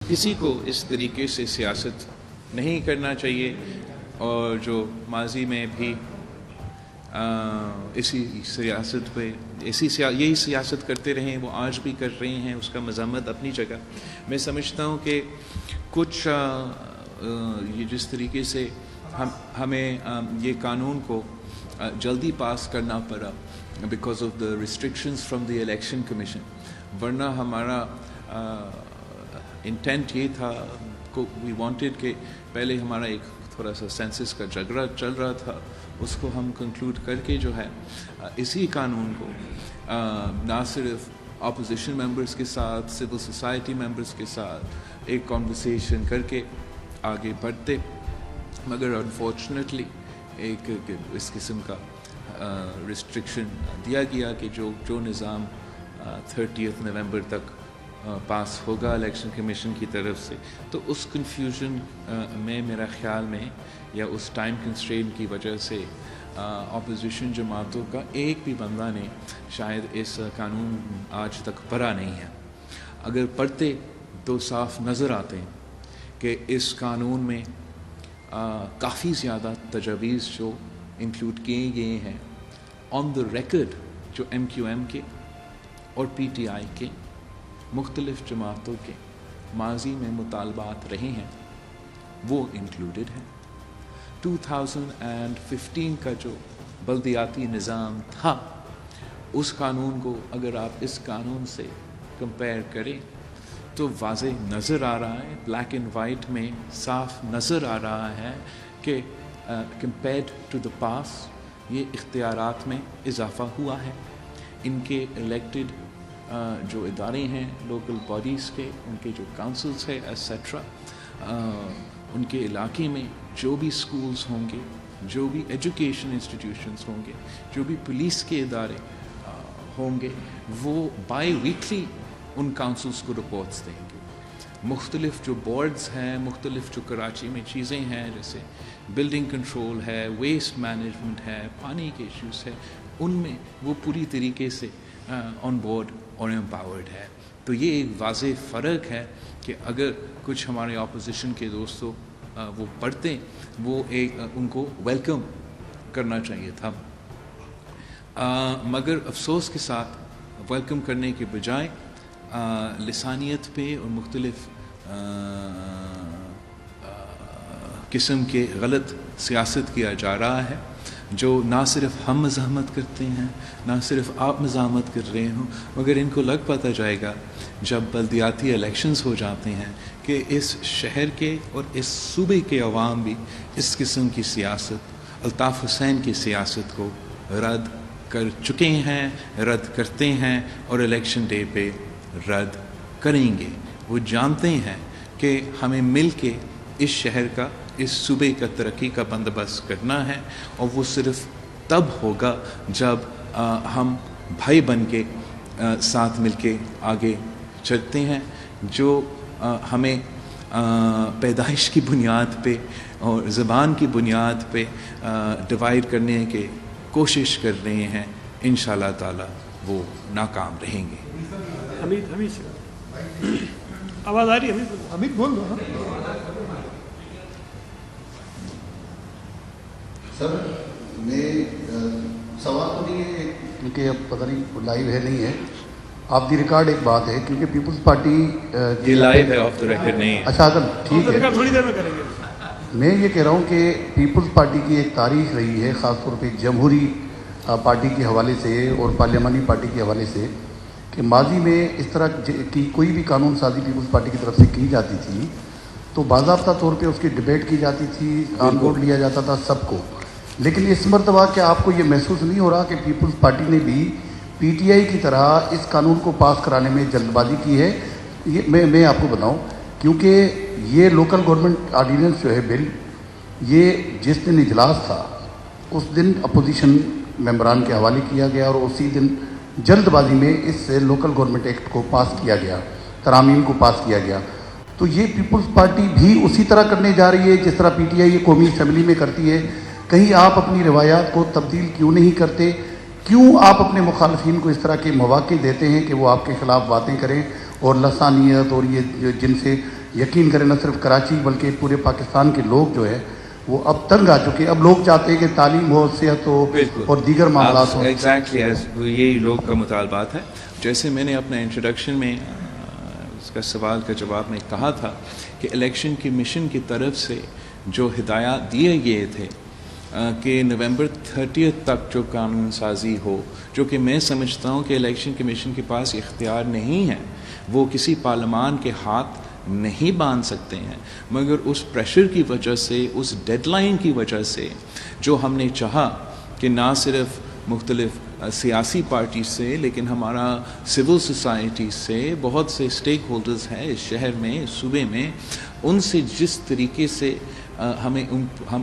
کسی کو اس طریقے سے سیاست نہیں کرنا چاہیے، اور جو ماضی میں بھی اسی سیاست پہ یہی سیاست کرتے رہے ہیں، وہ آج بھی کر رہے ہیں، اس کا مذمت اپنی جگہ۔ میں سمجھتا ہوں کہ کچھ یہ جس طریقے سے ہمیں یہ قانون کو جلدی پاس کرنا پڑا because of the restrictions from the election commission, ورنہ ہمارا انٹینٹ یہ تھا، وی وانٹیڈ کہ پہلے ہمارا ایک تھوڑا سا سینسس کا جھگڑا چل رہا تھا، اس کو ہم کنکلوڈ کر کے جو ہے اسی قانون کو نہ صرف اپوزیشن ممبرس کے ساتھ، سول سوسائٹی ممبرس کے ساتھ ایک کانورسیشن کر کے آگے بڑھتے، مگر انفارچونیٹلی ایک اس قسم کا ریسٹرکشن دیا گیا کہ جو نظام 30 نومبر تک پاس ہوگا الیکشن کمیشن کی طرف سے، تو اس کنفیوژن میں میرا خیال میں یا اس ٹائم کنسٹرین کی وجہ سے اپوزیشن جماعتوں کا ایک بھی بندہ نے شاید اس قانون آج تک پڑھا نہیں ہے۔ اگر پڑھتے تو صاف نظر آتے ہیں کہ اس قانون میں کافی زیادہ تجاویز جو انکلوڈ کیے گئے ہیں آن دا ریکارڈ، جو MQM کے اور PTI کے مختلف جماعتوں کے ماضی میں مطالبات رہے ہیں، وہ انکلوڈڈ ہیں۔ 2015 کا جو بلدیاتی نظام تھا، اس قانون کو اگر آپ اس قانون سے کمپیئر کریں تو واضح نظر آ رہا ہے، بلیک اینڈ وائٹ میں صاف نظر آ رہا ہے کہ کمپیئرڈ ٹو دا پاس یہ اختیارات میں اضافہ ہوا ہے۔ ان کے الیکٹڈ جو ادارے ہیں لوکل باڈیز کے، ان کے جو کاؤنسلز ہے ایٹسیٹرا، ان کے علاقے میں جو بھی سکولز ہوں گے، جو بھی ایجوکیشن انسٹیٹیوشنز ہوں گے، جو بھی پولیس کے ادارے ہوں گے، وہ بائی ویکلی ان کاؤنسلز کو رپورٹس دیں گے۔ مختلف جو بورڈز ہیں، مختلف جو کراچی میں چیزیں ہیں، جیسے بلڈنگ کنٹرول ہے، ویسٹ مینجمنٹ ہے، پانی کے ایشوز ہے، ان میں وہ پوری طریقے سے آن بورڈ اور امپاورڈ ہے۔ تو یہ ایک واضح فرق ہے کہ اگر کچھ ہمارے اپوزیشن کے دوستوں وہ پڑھتے، وہ ان کو ویلکم کرنا چاہیے تھا، مگر افسوس کے ساتھ ویلکم کرنے کے بجائے لسانیت پہ اور مختلف قسم کے غلط سیاست کیا جا رہا ہے، جو نہ صرف ہم مزاحمت کرتے ہیں، نہ صرف آپ مزاحمت کر رہے ہوں، مگر ان کو لگ پاتا جائے گا جب بلدیاتی الیکشنز ہو جاتے ہیں کہ اس شہر کے اور اس صوبے کے عوام بھی اس قسم کی سیاست، الطاف حسین کی سیاست کو رد کر چکے ہیں، رد کرتے ہیں اور الیکشن ڈے پہ رد کریں گے۔ وہ جانتے ہیں کہ ہمیں مل کے اس شہر کا، اس صوبے کا ترقی کا بندوبست کرنا ہے، اور وہ صرف تب ہوگا جب ہم بھائی بن کے ساتھ مل کے آگے چلتے ہیں۔ جو ہمیں پیدائش کی بنیاد پہ اور زبان کی بنیاد پہ ڈیوائڈ کرنے کے کوشش کر رہے ہیں، انشاءاللہ تعالی وہ ناکام رہیں گے۔ حمید آواز آ رہی ہے؟ حمید بول دو۔ سر میں سوال تو نہیں ہے کیونکہ اب پتہ نہیں لائیو ہے نہیں ہے، آپ دی ریکارڈ ایک بات ہے، کیونکہ پیپلز پارٹی یہ لائیو ہے، آف دا ریکارڈ نہیں ہے۔ اچھا سر ٹھیک ہے، تھوڑی دیر میں کریں گے۔ میں یہ کہہ رہا ہوں کہ پیپلز پارٹی کی ایک تاریخ رہی ہے، خاص طور پہ جمہوری پارٹی کے حوالے سے اور پارلیمانی پارٹی کے حوالے سے، کہ ماضی میں اس طرح کی کوئی بھی قانون سازی پیپلز پارٹی کی طرف سے کی جاتی تھی تو باضابطہ طور پہ اس کی ڈبیٹ کی جاتی تھی، آن بورڈ لیا جاتا تھا سب کو، لیکن اس مرتبہ کیا آپ کو یہ محسوس نہیں ہو رہا کہ پیپلز پارٹی نے بھی PTI کی طرح اس قانون کو پاس کرانے میں جلد بازی کی ہے؟ یہ میں آپ کو بتاؤں، کیونکہ یہ لوکل گورنمنٹ آرڈیننس جو ہے بل، یہ جس دن اجلاس تھا اس دن اپوزیشن ممبران کے حوالے کیا گیا اور اسی دن جلد بازی میں اس لوکل گورنمنٹ ایکٹ کو پاس کیا گیا، ترامیم کو پاس کیا گیا۔ تو یہ پیپلز پارٹی بھی اسی طرح کرنے جا رہی ہے جس طرح PTI یہ قومی اسمبلی میں کرتی ہے؟ کہیں آپ اپنی روایات کو تبدیل کیوں نہیں کرتے؟ کیوں آپ اپنے مخالفین کو اس طرح کے مواقع دیتے ہیں کہ وہ آپ کے خلاف باتیں کریں اور لسانیت اور یہ جن سے یقین کریں نہ صرف کراچی بلکہ پورے پاکستان کے لوگ جو ہے وہ اب تنگ آ چکے ہیں. اب لوگ چاہتے ہیں کہ تعلیم ہو, صحت ہو اور دیگر معاملات ہوں. ایگزیکٹلی یہی لوگ کا مطالبات ہے. جیسے میں نے اپنے انٹروڈکشن میں اس کا سوال کا جواب میں کہا تھا کہ الیکشن کمیشن کی طرف سے جو ہدایات دیے گئے تھے کہ نومبر 30 تک جو قانون سازی ہو, جو کہ میں سمجھتا ہوں کہ الیکشن کمیشن کے پاس اختیار نہیں ہے, وہ کسی پارلیمان کے ہاتھ نہیں باندھ سکتے ہیں, مگر اس پریشر کی وجہ سے, اس ڈیڈ لائن کی وجہ سے جو ہم نے چاہا کہ نہ صرف مختلف سیاسی پارٹی سے لیکن ہمارا سول سوسائٹی سے بہت سے اسٹیک ہولڈرز ہیں اس شہر میں, صوبے میں, ان سے جس طریقے سے ہم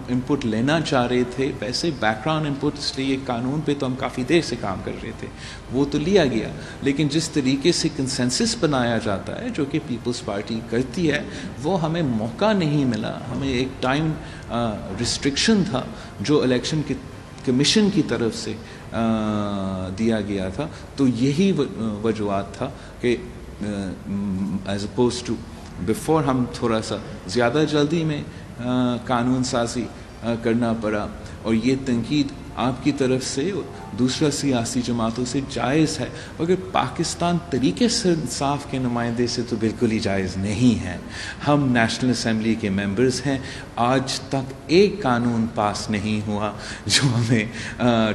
انپٹ لینا چاہ رہے تھے, ویسے بیک گراؤنڈ انپٹ, اس لیے قانون پہ تو ہم کافی دیر سے کام کر رہے تھے, وہ تو لیا گیا, لیکن جس طریقے سے کنسنسس بنایا جاتا ہے جو کہ پیپلز پارٹی کرتی ہے, وہ ہمیں موقع نہیں ملا. ہمیں ایک ٹائم ریسٹرکشن تھا جو الیکشن کمیشن کی طرف سے دیا گیا تھا. تو یہی وجوہات تھا کہ ایز اپوز ٹو بیفور ہم تھوڑا سا زیادہ جلدی میں قانون سازی کرنا پڑا. اور یہ تنقید آپ کی طرف سے دوسرا سیاسی جماعتوں سے جائز ہے, مگر پاکستان طریقے سے انصاف کے نمائندے سے تو بالکل ہی جائز نہیں ہے. ہم نیشنل اسمبلی کے ممبرز ہیں, آج تک ایک قانون پاس نہیں ہوا جو ہمیں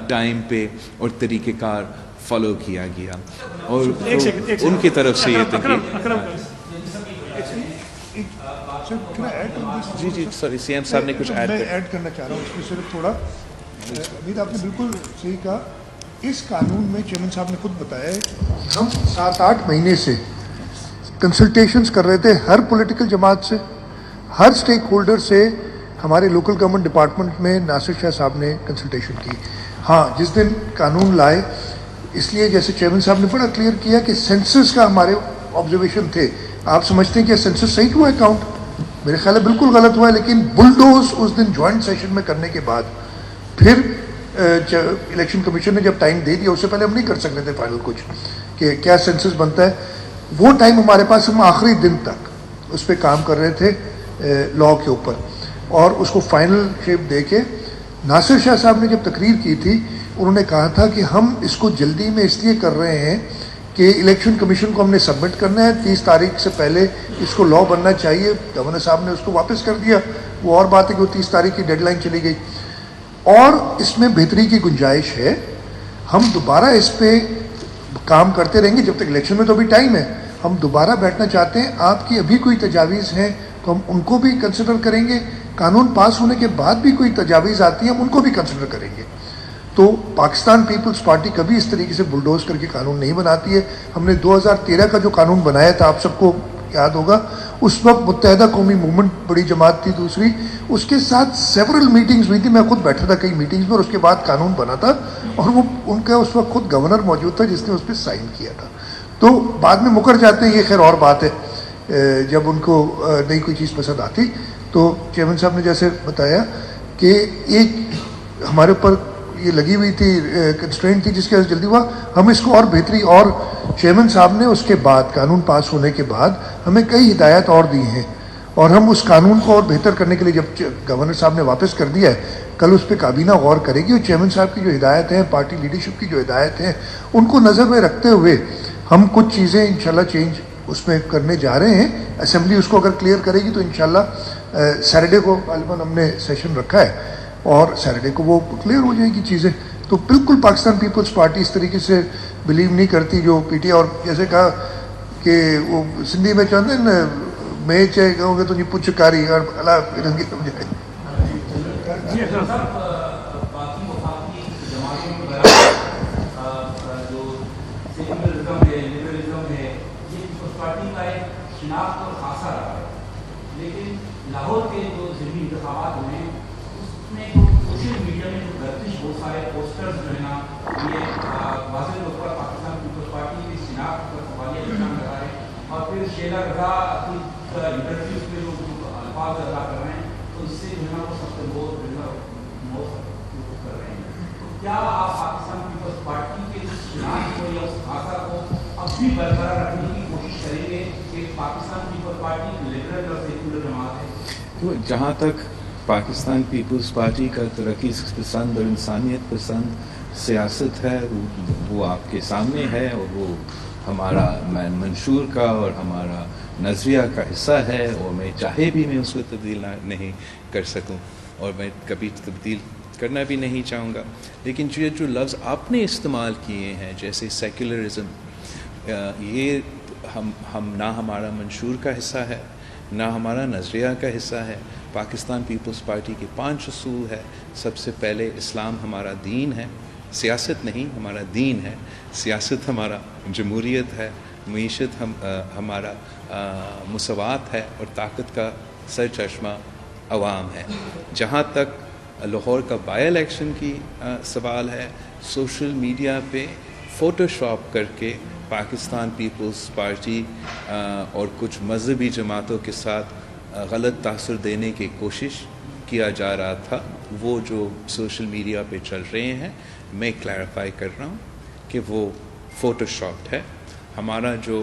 ٹائم پہ اور طریقہ کار فالو کیا گیا. اور ان کی طرف سے یہ تنقید. جی سوری سی ایم صاحب نے کچھ ایڈ کرنا چاہ رہا ہوں اس میں صرف تھوڑا. امید آپ نے بالکل صحیح کہا. اس قانون میں چیئرمین صاحب نے خود بتایا ہے ہم 7-8 مہینے سے کنسلٹیشنز کر رہے تھے ہر پولیٹیکل جماعت سے, ہر اسٹیک ہولڈر سے. ہمارے لوکل گورنمنٹ ڈپارٹمنٹ میں ناصر شاہ صاحب نے کنسلٹیشن کی. ہاں, جس دن قانون لائے, اس لیے جیسے چیئرمین صاحب نے بڑا کلیئر کیا کہ سینسس کا ہمارے آبزرویشن تھے. آپ سمجھتے ہیں کہ سینسس صحیح ہوا ہے کاؤنٹ؟ میرے خیال ہے بالکل غلط ہوا ہے. لیکن بلڈوز اس دن جوائنٹ سیشن میں کرنے کے بعد پھر الیکشن کمیشن نے جب ٹائم دے دیا, اس سے پہلے ہم نہیں کر سکتے تھے فائنل کچھ کہ کیا سینسس بنتا ہے. وہ ٹائم ہمارے پاس, ہم آخری دن تک اس پہ کام کر رہے تھے لاء کے اوپر, اور اس کو فائنل شیپ دے کے ناصر شاہ صاحب نے جب تقریر کی تھی انہوں نے کہا تھا کہ ہم اس کو جلدی میں اس لیے کر رہے ہیں کہ الیکشن کمیشن کو ہم نے سبمٹ کرنا ہے 30 تاریخ سے پہلے اس کو لاء بننا چاہیے. گورنر صاحب نے اس کو واپس کر دیا. وہ اور بات ہے کہ وہ 30 تاریخ کی ڈیڈ لائن چلی گئی. اور اس میں بہتری کی گنجائش ہے. ہم دوبارہ اس پہ کام کرتے رہیں گے جب تک الیکشن میں تو ابھی ٹائم ہے. ہم دوبارہ بیٹھنا چاہتے ہیں. آپ کی ابھی کوئی تجاویز ہیں تو ہم ان کو بھی کنسیڈر کریں گے. قانون پاس ہونے کے بعد بھی کوئی تجاویز آتی ہیں ہم ان کو بھی کنسیڈر کریں گے. تو پاکستان پیپلز پارٹی کبھی اس طریقے سے بلڈوز کر کے قانون نہیں بناتی ہے. ہم نے 2013 کا جو قانون بنایا تھا, آپ سب کو یاد ہوگا, اس وقت متحدہ قومی موومنٹ بڑی جماعت تھی دوسری, اس کے ساتھ سیورل میٹنگز ہوئی تھی. میں خود بیٹھا تھا کئی میٹنگز میں, اور اس کے بعد قانون بنا تھا. اور وہ ان کا اس وقت خود گورنر موجود تھا جس نے اس پہ سائن کیا تھا. تو بعد میں مکر جاتے ہیں, یہ خیر اور بات ہے. جب ان کو نئی کوئی چیز پسند آتی تو چیئرمین صاحب نے جیسے بتایا کہ ایک ہمارے اوپر یہ لگی ہوئی تھی کنسٹرینٹ تھی جس کی وجہ سے جلدی ہوا. ہم اس کو اور بہتری, اور چیئرمین صاحب نے اس کے بعد قانون پاس ہونے کے بعد ہمیں کئی ہدایات اور دی ہیں, اور ہم اس قانون کو اور بہتر کرنے کے لیے جب گورنر صاحب نے واپس کر دیا ہے, کل اس پہ کابینہ غور کرے گی. اور چیئرمین صاحب کی جو ہدایت ہیں, پارٹی لیڈرشپ کی جو ہدایت ہیں, ان کو نظر میں رکھتے ہوئے ہم کچھ چیزیں انشاءاللہ چینج اس میں کرنے جا رہے ہیں. اسمبلی اس کو اگر کلیئر کرے گی تو انشاءاللہ سیٹرڈے کو غالباً ہم نے سیشن رکھا ہے, اور سیٹرڈے کو وہ کلیئر ہو جائے گی چیزیں. تو بالکل پاکستان پیپلز پارٹی اس طریقے سے بلیو نہیں کرتی جو پی ٹی آئی. اور جیسے کہا کہ وہ سندھی میں چاہتے ہیں نا, میں چاہے کہوں گے تو نہیں پوچھ کاری اور اللہ رنگی سمجھائے. لیکن لاہور کے جو ضمنی انتخابات ہوئے ہیں اس میں سوشل میڈیا میں جو گردش بہت سارے پوسٹرز جو ہے نا یہ واضح طور پر پاکستان پیپلز پارٹی کی شناخت پر سوالیہ نشان لگا رہے ہیں. اور پھر شیلا رضا کی انٹرویوز میں جو الفاظ ادا کر رہے ہیں تو اس سے جو ہے نا وہ سب سے بہت کر رہے ہیں. تو کیا آپ پاکستان پیپلز پارٹی کے شناخت کو یا اس خاصہ کو اب بھی برقرار رکھنے کی کوشش کوشش کریں گے کہ پاکستان پیپلز پارٹی لبرل اور سیکولر جماعت ہے؟ جہاں تک پاکستان پیپلز پارٹی کا ترقی پسند اور انسانیت پسند سیاست ہے وہ آپ کے سامنے ہے، اور وہ ہمارا منشور کا اور ہمارا نظریہ کا حصہ ہے، اور میں چاہے بھی میں اس کو تبدیل نہیں کر سکوں، اور میں کبھی تبدیل کرنا بھی نہیں چاہوں گا. لیکن جو لفظ آپ نے استعمال کیے ہیں جیسے سیکولرزم، یہ ہم نہ ہمارا منشور کا حصہ ہے، نہ ہمارا نظریہ کا حصہ ہے. پاکستان پیپلز پارٹی کے 5 اصول ہے. سب سے پہلے اسلام ہمارا دین ہے، سیاست نہیں، ہمارا دین ہے. سیاست ہمارا جمہوریت ہے، معیشت ہمارا مساوات ہے، اور طاقت کا سر چشمہ عوام ہے. جہاں تک لاہور کا بائی الیکشن کی سوال ہے، سوشل میڈیا پہ فوٹو شاپ کر کے پاکستان پیپلز پارٹی اور کچھ مذہبی جماعتوں کے ساتھ غلط تاثر دینے کی کوشش کیا جا رہا تھا. وہ جو سوشل میڈیا پہ چل رہے ہیں، میں کلیریفائی کر رہا ہوں کہ وہ فوٹو شاپڈ ہے. ہمارا جو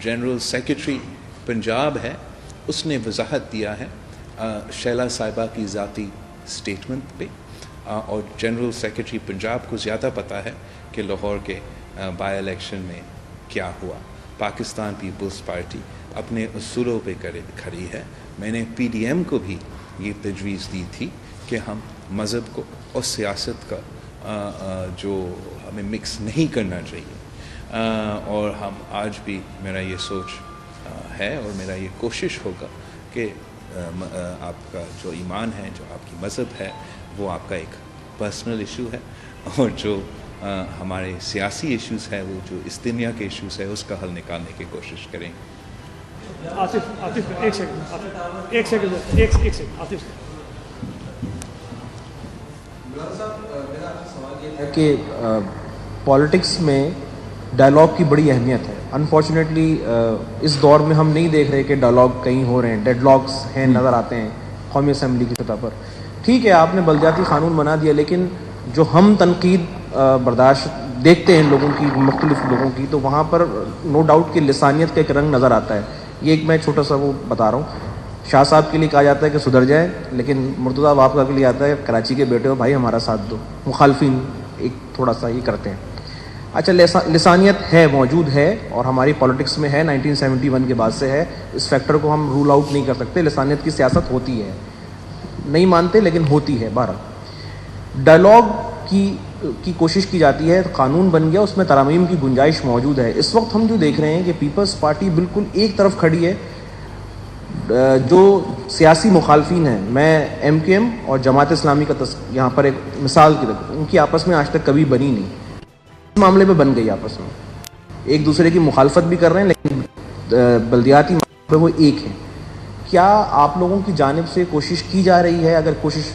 جنرل سیکرٹری پنجاب ہے، اس نے وضاحت دیا ہے شیلا صاحبہ کی ذاتی سٹیٹمنٹ پہ، اور جنرل سیکرٹری پنجاب کو زیادہ پتہ ہے کہ لاہور کے بائی الیکشن میں کیا ہوا. پاکستان پیپلز پارٹی اپنے اصولوں پہ کھڑی ہے. میں نے پی ڈی ایم کو بھی یہ تجویز دی تھی کہ ہم مذہب کو اور سیاست کا جو ہمیں مکس نہیں کرنا چاہیے، اور ہم آج بھی میرا یہ سوچ ہے اور میرا یہ کوشش ہوگا کہ آپ کا جو ایمان ہے، جو آپ کی مذہب ہے، وہ آپ کا ایک پرسنل ایشو ہے، اور جو ہمارے سیاسی ایشوز ہے، وہ جو اس دنیا کے ایشوز ہے، اس کا حل نکالنے کی کوشش کریں. آصف ایک سیکنڈ آصف کہ پالیٹکس میں ڈائلاگ کی بڑی اہمیت ہے. انفارچونیٹلی اس دور میں ہم نہیں دیکھ رہے کہ ڈائلاگ کہیں ہو رہے ہیں، ڈیڈ لاکس ہیں نظر آتے ہیں قومی اسمبلی کی سطح پر. ٹھیک ہے، آپ نے بلدیاتی قانون بنا دیا، لیکن جو ہم تنقید برداشت دیکھتے ہیں لوگوں کی، مختلف لوگوں کی، تو وہاں پر نو ڈاؤٹ کہ لسانیت کا ایک رنگ نظر آتا ہے. یہ ایک میں چھوٹا سا وہ بتا رہا ہوں. شاہ صاحب کے لیے کہا جاتا ہے کہ صدر جائے، لیکن مرتضیٰ وابکہ کے لیے آتا ہے کراچی کے بیٹے ہو بھائی ہمارا ساتھ دو. مخالفین ایک تھوڑا سا یہ کرتے ہیں. اچھا، لسانیت ہے، موجود ہے، اور ہماری پالیٹکس میں ہے، 1971 کے بعد سے ہے. اس فیکٹر کو ہم رول آؤٹ نہیں کر سکتے. لسانیت کی سیاست ہوتی ہے، نہیں مانتے لیکن ہوتی ہے. بہرحال ڈائلاگ کی کوشش کی جاتی ہے. قانون بن گیا، اس میں ترامیم کی گنجائش موجود ہے. اس وقت ہم جو دیکھ رہے ہیں کہ پیپلز پارٹی بالکل ایک طرف کھڑی ہے. جو سیاسی مخالفین ہیں، میں ایم کیو ایم اور جماعت اسلامی کا یہاں پر ایک مثال کی رکھوں، ان کی آپس میں آج تک کبھی بنی نہیں. اس معاملے پہ بن گئی آپس میں، ایک دوسرے کی مخالفت بھی کر رہے ہیں، لیکن بلدیاتی معاملے پہ وہ ایک ہیں. کیا آپ لوگوں کی جانب سے کوشش کی جا رہی ہے؟ اگر کوشش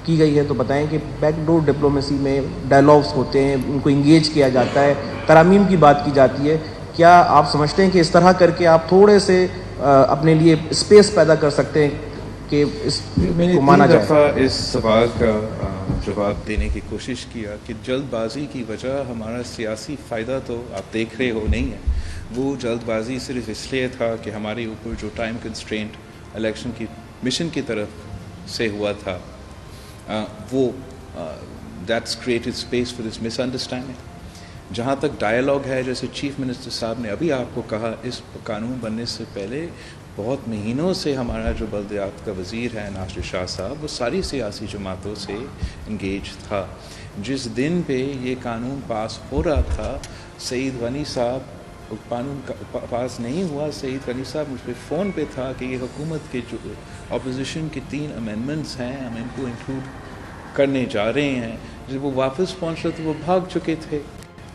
کی گئی ہے تو بتائیں کہ بیک ڈور ڈپلومیسی میں ڈائلاگس ہوتے ہیں، ان کو انگیج کیا جاتا ہے، ترامیم کی بات کی جاتی ہے. کیا آپ سمجھتے ہیں کہ اس طرح کر کے آپ تھوڑے سے اپنے لیے اسپیس پیدا کر سکتے ہیں کہ اس کو مانا جائے؟ میں نے 3 دفعہ اس سوال کا جواب دینے کی کوشش کیا کہ جلد بازی کی وجہ ہمارا سیاسی فائدہ تو آپ دیکھ رہے ہو نہیں ہے. وہ جلد بازی صرف اس لیے تھا کہ ہمارے اوپر جو ٹائم کنسٹرینٹ الیکشن کی مشن کی طرف سے ہوا تھا، وہ that's created space for this miss understanding. جہاں تک ڈائلاگ ہے، جیسے چیف منسٹر صاحب نے ابھی آپ کو کہا، اس قانون بننے سے پہلے بہت مہینوں سے ہمارا جو بلدیات کا وزیر ہے ناصر شاہ صاحب، وہ ساری سیاسی جماعتوں سے انگیج تھا. جس دن پہ یہ قانون پاس ہو رہا تھا، سعید غنی صاحب قانون پاس نہیں ہوا. سعید غنی صاحب مجھ پہ فون پہ تھا کہ یہ حکومت کے جو اپوزیشن کے 3 امینڈمنٹس ہیں، ہم ان کو انکلوڈ کرنے جا رہے ہیں. جب وہ واپس پہنچ رہے تو وہ بھاگ چکے تھے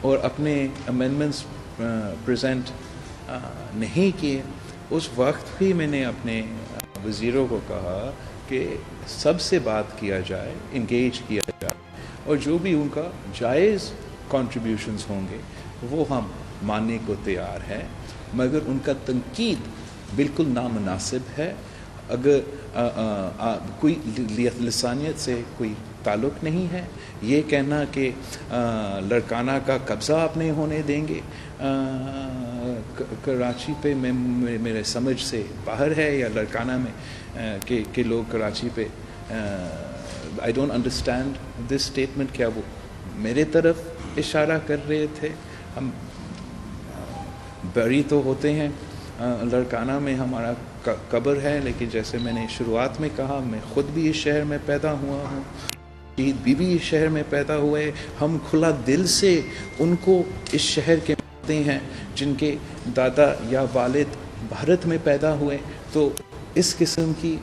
اور اپنے امینڈمنٹس پریزنٹ نہیں کیے. اس وقت بھی میں نے اپنے وزیروں کو کہا کہ سب سے بات کیا جائے، انگیج کیا جائے، اور جو بھی ان کا جائز کنٹریبیوشنز ہوں گے وہ ہم ماننے کو تیار ہیں، مگر ان کا تنقید بالکل نامناسب ہے. اگر کوئی لسانیت سے کوئی تعلق نہیں ہے. یہ کہنا کہ لڑکانہ کا قبضہ آپ نہیں ہونے دیں گے کراچی پہ میرے سمجھ سے باہر ہے, یا لڑکانہ میں کہ لوگ کراچی پہ I don't understand this statement. کیا وہ میرے طرف اشارہ کر رہے تھے؟ ہم بری تو ہوتے ہیں, لڑکانہ میں ہمارا قبر ہے, لیکن جیسے میں نے شروعات میں کہا میں خود بھی اس شہر میں پیدا ہوا ہوں, شہید بیوی اس شہر میں پیدا ہوئے. ہم کھلا دل سے ان کو اس شہر کے مانتے ہیں جن کے دادا یا والد بھارت میں پیدا ہوئے. تو اس قسم کی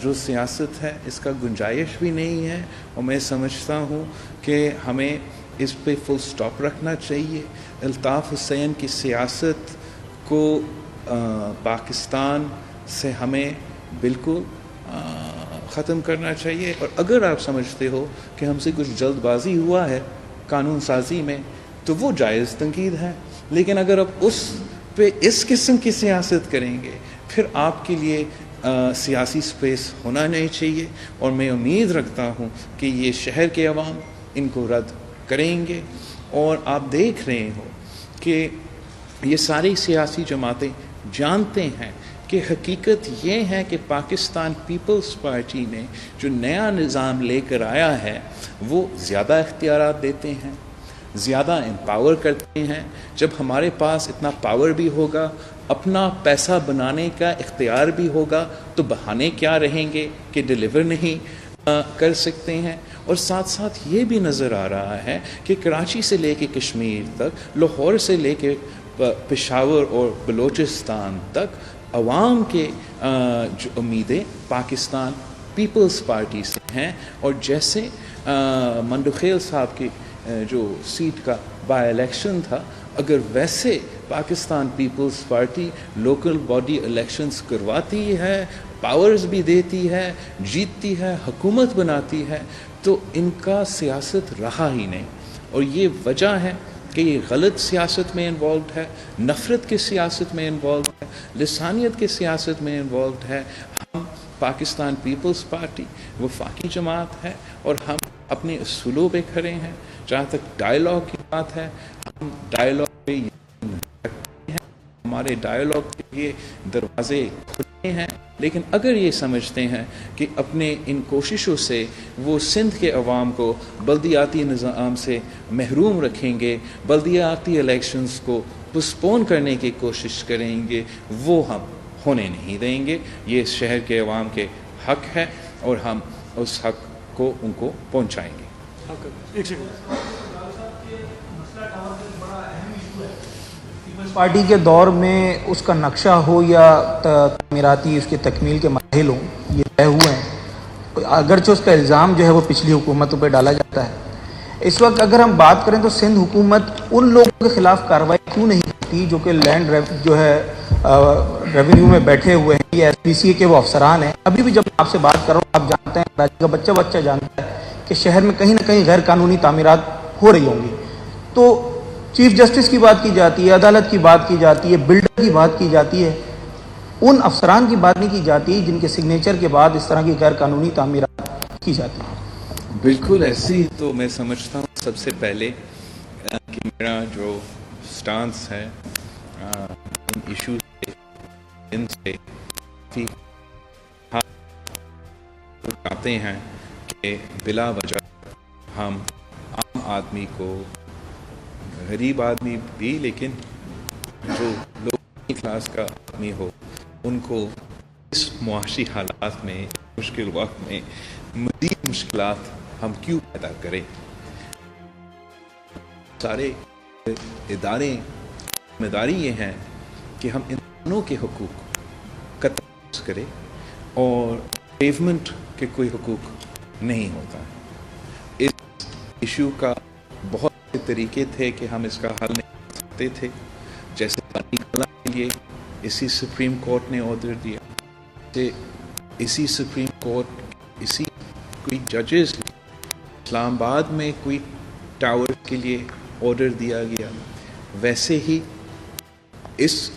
جو سیاست ہے اس کا گنجائش بھی نہیں ہے, اور میں سمجھتا ہوں کہ ہمیں اس پہ فل سٹاپ رکھنا چاہیے. الطاف حسین کی سیاست کو پاکستان سے ہمیں بالکل ختم کرنا چاہیے. اور اگر آپ سمجھتے ہو کہ ہم سے کچھ جلد بازی ہوا ہے قانون سازی میں تو وہ جائز تنقید ہے, لیکن اگر آپ اس پہ اس قسم کی سیاست کریں گے پھر آپ کے لیے سیاسی سپیس ہونا نہیں چاہیے. اور میں امید رکھتا ہوں کہ یہ شہر کے عوام ان کو رد کریں گے. اور آپ دیکھ رہے ہو کہ یہ ساری سیاسی جماعتیں جانتے ہیں کہ حقیقت یہ ہے کہ پاکستان پیپلز پارٹی نے جو نیا نظام لے کر آیا ہے وہ زیادہ اختیارات دیتے ہیں, زیادہ امپاور کرتے ہیں. جب ہمارے پاس اتنا پاور بھی ہوگا, اپنا پیسہ بنانے کا اختیار بھی ہوگا, تو بہانے کیا رہیں گے کہ ڈیلیور نہیں کر سکتے ہیں. اور ساتھ ساتھ یہ بھی نظر آ رہا ہے کہ کراچی سے لے کے کشمیر تک, لاہور سے لے کے پشاور اور بلوچستان تک عوام کے جو امیدیں پاکستان پیپلز پارٹی سے ہیں. اور جیسے منڈوخیل صاحب کی جو سیٹ کا بائی الیکشن تھا, اگر ویسے Pakistan Peoples Party local body elections کرواتی ہے, پاورز بھی دیتی ہے, جیتتی ہے, حکومت بناتی ہے, تو ان کا سیاست رہا ہی نہیں. اور یہ وجہ ہے کہ یہ غلط سیاست میں انوالوڈ ہے, نفرت کی سیاست میں انوالوڈ ہے, لسانیت کی سیاست میں انوالوڈ ہے. ہم پاکستان پیپلز پارٹی وفاقی جماعت ہے اور ہم اپنے اصولوں پہ کھڑے ہیں. جہاں تک ڈائلاگ کی بات ہے, ہم ڈائلاگ پہ یقین رکھتے ہیں, ہمارے ڈائلاگ کے لیے دروازے کھلے ہیں. لیکن اگر یہ سمجھتے ہیں کہ اپنے ان کوششوں سے وہ سندھ کے عوام کو بلدیاتی نظام سے محروم رکھیں گے, بلدیاتی الیکشنز کو پسپون کرنے کی کوشش کریں گے, وہ ہم ہونے نہیں دیں گے. یہ اس شہر کے عوام کے حق ہے اور ہم اس حق کو ان کو پہنچائیں گے. ایک سیکنڈ. پارٹی کے دور میں اس کا نقشہ ہو یا تعمیراتی اس کی تکمیل کے مراحل ہوں, یہ طے ہوئے ہیں. اگرچہ اس کا الزام جو ہے وہ پچھلی حکومتوں پہ ڈالا جاتا ہے. اس وقت اگر ہم بات کریں تو سندھ حکومت ان لوگوں کے خلاف کارروائی کیوں نہیں کرتی جو کہ لینڈ جو ہے ریونیو میں بیٹھے ہوئے ہیں, یہ ایس پی سی کے وہ افسران ہیں. ابھی بھی جب میں آپ سے بات کر رہا ہوں, آپ جانتے ہیں, کراچی کا بچہ جانتا ہے کہ شہر میں کہیں نہ کہیں غیر قانونی تعمیرات ہو رہی ہوں گی. تو چیف جسٹس کی بات کی جاتی ہے, عدالت کی بات کی جاتی ہے, بلڈر کی بات کی جاتی ہے, ان افسران کی بات نہیں کی جاتی جن کے سگنیچر کے بعد اس طرح کی غیر قانونی تعمیرات کی جاتی ہیں. بالکل ایسی تو میں سمجھتا ہوں سب سے پہلے کہ میرا جو سٹانس ہے ان ایشوز سے, ان سے آتے ہیں کہ بلا وجہ ہم عام آدمی کو, غریب آدمی بھی, لیکن جو لوگ کلاس کا آدمی ہو, ان کو اس معاشی حالات میں, مشکل وقت میں مزید مشکلات ہم کیوں پیدا کریں. سارے ادارے ذمہ داری یہ ہے کہ ہم انسانوں کے حقوق کا تحفظ کریں, اور پیومنٹ کے کوئی حقوق نہیں ہوتا ہے. اس ایشو کا بہت سے طریقے تھے کہ ہم اس کا حل نہیں کر سکتے تھے. جیسے پانی کلا کے لیے اسی سپریم کورٹ نے آرڈر دیا, اسی سپریم کورٹ, اسی کوئی ججز اسلام آباد میں کوئی ٹاور کے لیے آرڈر دیا گیا. ویسے ہی اس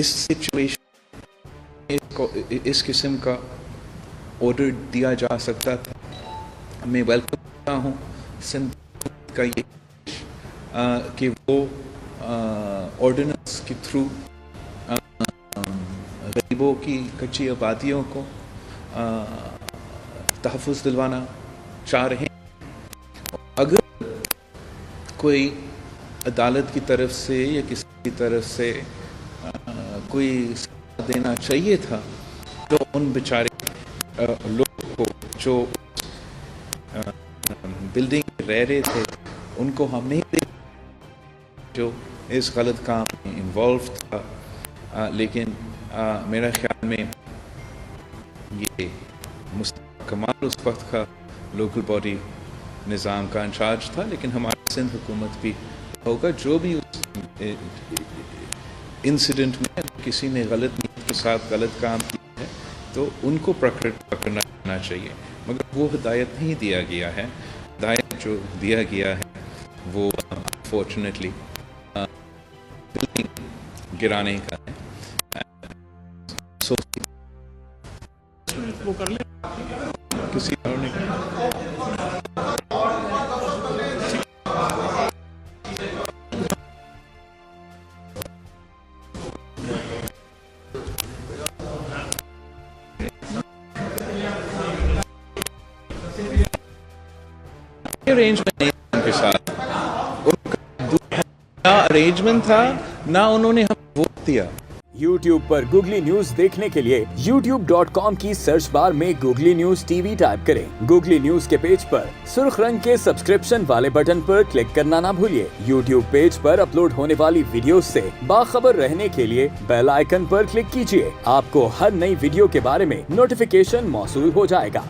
سچویشن اس قسم کا آرڈر دیا جا سکتا تھا. میں ویلکم کرتا ہوں سندھ کا یہ کہ وہ آرڈیننس کے تھرو غریبوں کی کچی آبادیوں کو تحفظ دلوانا چاہ رہے ہیں. اگر کوئی عدالت کی طرف سے یا کسی کی طرف سے کوئی سزا دینا چاہیے تھا تو ان بیچارے لوگوں کو جو بلڈنگ میں رہ رہے تھے ان کو ہم نہیں دے جو اس غلط کام میں انوالو تھا. لیکن میرا خیال میں یہ کمال اس وقت کا لوکل باڈی نظام کا انچارج تھا. لیکن ہماری سندھ حکومت بھی ہوگا جو بھی اس انسیڈنٹ میں کسی نے غلط نیت کے ساتھ غلط کام کیا ہے تو ان کو پکڑنا چاہیے. مگر وہ ہدایت نہیں دیا گیا ہے. ہدایت جو دیا گیا ہے وہ انفارچونیٹلی گرانے کا ہے. وہ کر لیں کسی اور نے ارینجمنٹ نہیں ان کے ساتھ. نہ ارینجمنٹ تھا نہ انہوں نے ہمیں ووٹ دیا. YouTube پر گوگلی نیوز دیکھنے کے لیے youtube.com کی سرچ بار میں googly news T V type کریں. گوگلی نیوز کے پیج پر سرخ رنگ کے سبسکرپشن والے بٹن پر کلک کرنا نہ بھولیے. YouTube پیج پر اپلوڈ ہونے والی ویڈیوز سے باخبر رہنے کے لیے بیل آئیکن پر کلک کیجیے. آپ کو ہر نئی ویڈیو کے بارے میں نوٹیفیکیشن موصول ہو جائے گا.